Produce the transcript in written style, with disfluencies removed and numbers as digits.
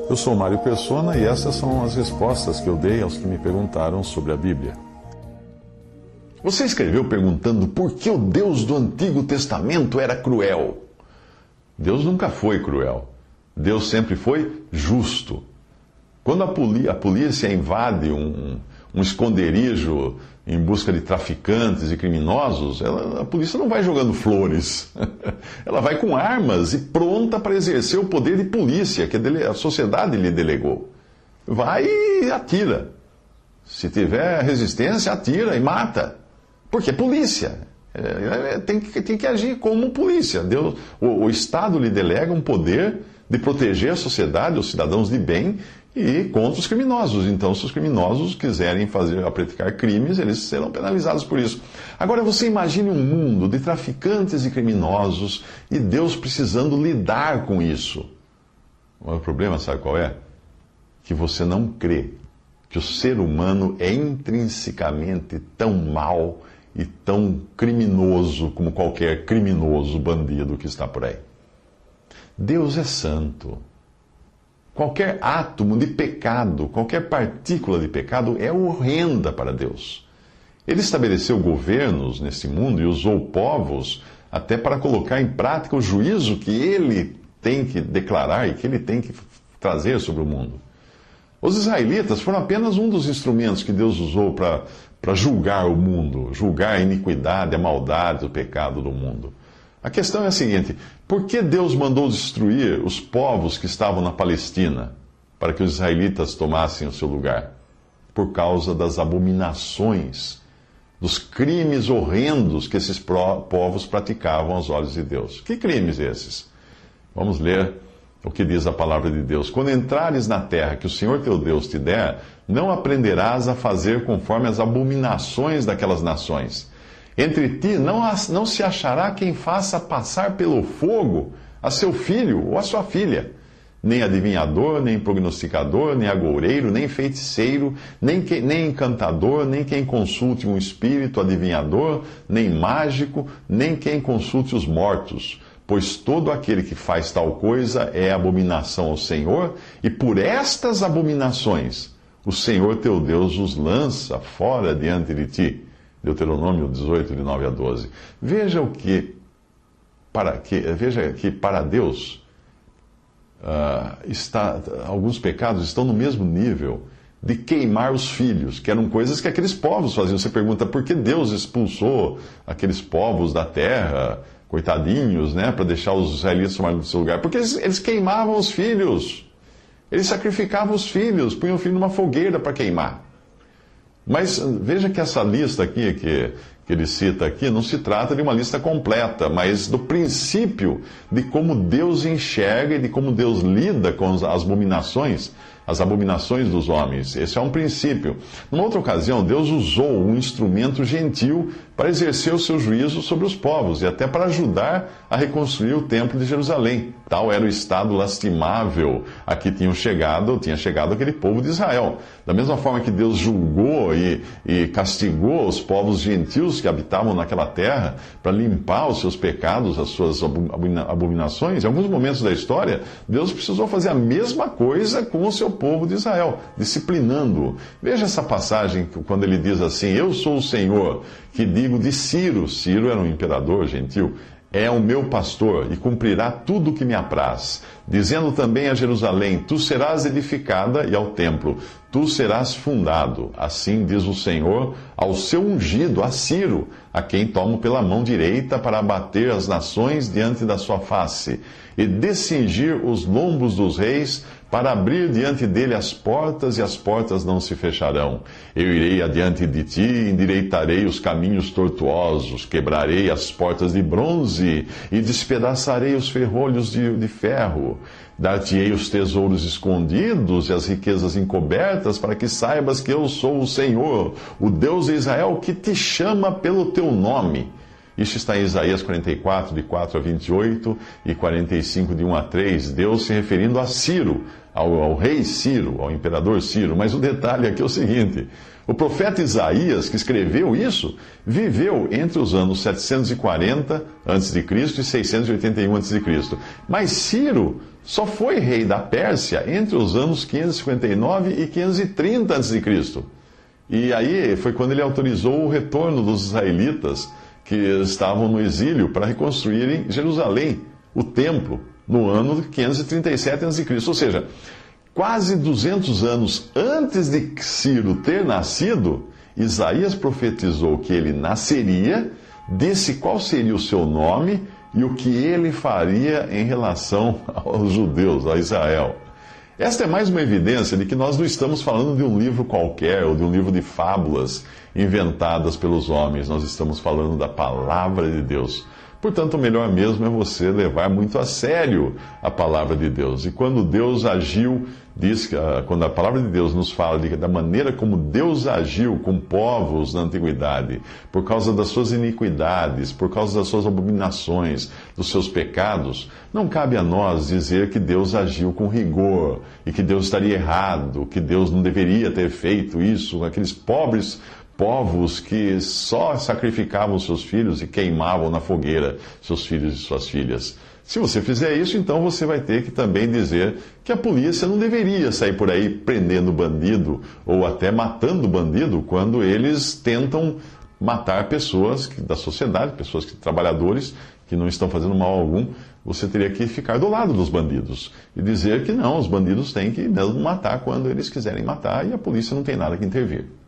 Eu sou Mário Persona e essas são as respostas que eu dei aos que me perguntaram sobre a Bíblia. Você escreveu perguntando por que o Deus do Antigo Testamento era cruel. Deus nunca foi cruel. Deus sempre foi justo. Quando a polícia invade um esconderijo em busca de traficantes e criminosos, a polícia não vai jogando flores. Ela vai com armas e pronta para exercer o poder de polícia que a sociedade lhe delegou. Vai e atira. Se tiver resistência, atira e mata. Porque é polícia. Tem que agir como polícia. O Estado lhe delega um poder de proteger a sociedade, os cidadãos de bem, e contra os criminosos. Então, se os criminosos quiserem praticar crimes, eles serão penalizados por isso. Agora, você imagine um mundo de traficantes e criminosos e Deus precisando lidar com isso. O problema, sabe qual é? Que você não crê que o ser humano é intrinsecamente tão mau e tão criminoso como qualquer criminoso bandido que está por aí. Deus é santo. Qualquer átomo de pecado, qualquer partícula de pecado é horrenda para Deus. Ele estabeleceu governos nesse mundo e usou povos até para colocar em prática o juízo que ele tem que declarar e que ele tem que trazer sobre o mundo. Os israelitas foram apenas um dos instrumentos que Deus usou para julgar o mundo, julgar a iniquidade, a maldade, o pecado do mundo. A questão é a seguinte: por que Deus mandou destruir os povos que estavam na Palestina para que os israelitas tomassem o seu lugar? Por causa das abominações, dos crimes horrendos que esses povos praticavam aos olhos de Deus. Que crimes esses? Vamos ler o que diz a palavra de Deus. Quando entrares na terra que o Senhor teu Deus te der, não aprenderás a fazer conforme as abominações daquelas nações. Entre ti não se achará quem faça passar pelo fogo a seu filho ou a sua filha, nem adivinhador, nem prognosticador, nem agoureiro, nem feiticeiro, nem encantador, nem quem consulte um espírito adivinhador, nem mágico, nem quem consulte os mortos. Pois todo aquele que faz tal coisa é abominação ao Senhor, e por estas abominações o Senhor teu Deus os lança fora diante de ti. Deuteronômio 18, de 9 a 12. Veja que para Deus alguns pecados estão no mesmo nível de queimar os filhos, que eram coisas que aqueles povos faziam. Você pergunta por que Deus expulsou aqueles povos da terra, coitadinhos, né, para deixar os israelitas tomarem do seu lugar? Porque eles queimavam os filhos. Eles sacrificavam os filhos, punham o filho numa fogueira para queimar. Mas veja que essa lista aqui que ele cita aqui não se trata de uma lista completa, mas do princípio de como Deus enxerga e de como Deus lida com as abominações dos homens. Esse é um princípio. Numa outra ocasião, Deus usou um instrumento gentil para exercer o seu juízo sobre os povos e até para ajudar a reconstruir o templo de Jerusalém. Tal era o estado lastimável a que tinha chegado aquele povo de Israel. Da mesma forma que Deus julgou e castigou os povos gentios que habitavam naquela terra para limpar os seus pecados, as suas abominações, em alguns momentos da história, Deus precisou fazer a mesma coisa com o seu povo de Israel, disciplinando-o. Veja essa passagem quando ele diz assim: eu sou o Senhor, que digo de Ciro. Ciro era um imperador gentil. É o meu pastor e cumprirá tudo o que me apraz. Dizendo também a Jerusalém: tu serás edificada, e ao templo: tu serás fundado. Assim diz o Senhor ao seu ungido, a Ciro, a quem tomo pela mão direita para abater as nações diante da sua face, e descingir os lombos dos reis, para abrir diante dele as portas, e as portas não se fecharão. Eu irei adiante de ti, endireitarei os caminhos tortuosos, quebrarei as portas de bronze, e despedaçarei os ferrolhos de ferro. Dar-te-ei os tesouros escondidos e as riquezas encobertas, para que saibas que eu sou o Senhor, o Deus de Israel, que te chama pelo teu nome. Isso está em Isaías 44, de 4 a 28, e 45, de 1 a 3, Deus se referindo a Ciro, ao rei Ciro, ao imperador Ciro. Mas o detalhe aqui é o seguinte: o profeta Isaías, que escreveu isso, viveu entre os anos 740 a.C. e 681 a.C. Mas Ciro só foi rei da Pérsia entre os anos 559 e 530 a.C. E aí foi quando ele autorizou o retorno dos israelitas que estavam no exílio para reconstruírem Jerusalém, o templo, no ano 537 a.C. Ou seja, quase 200 anos antes de Ciro ter nascido, Isaías profetizou que ele nasceria, disse qual seria o seu nome e o que ele faria em relação aos judeus, a Israel. Esta é mais uma evidência de que nós não estamos falando de um livro qualquer ou de um livro de fábulas inventadas pelos homens. Nós estamos falando da palavra de Deus. Portanto, o melhor mesmo é você levar muito a sério a palavra de Deus. E quando Deus agiu, quando a palavra de Deus nos fala da maneira como Deus agiu com povos na antiguidade, por causa das suas iniquidades, por causa das suas abominações, dos seus pecados, não cabe a nós dizer que Deus agiu com rigor e que Deus estaria errado, que Deus não deveria ter feito isso, aqueles pobres povos que só sacrificavam seus filhos e queimavam na fogueira seus filhos e suas filhas. Se você fizer isso, então você vai ter que também dizer que a polícia não deveria sair por aí prendendo bandido ou até matando bandido quando eles tentam matar pessoas da sociedade, trabalhadores que não estão fazendo mal algum. Você teria que ficar do lado dos bandidos e dizer que não, os bandidos têm que mesmo matar quando eles quiserem matar e a polícia não tem nada que intervir.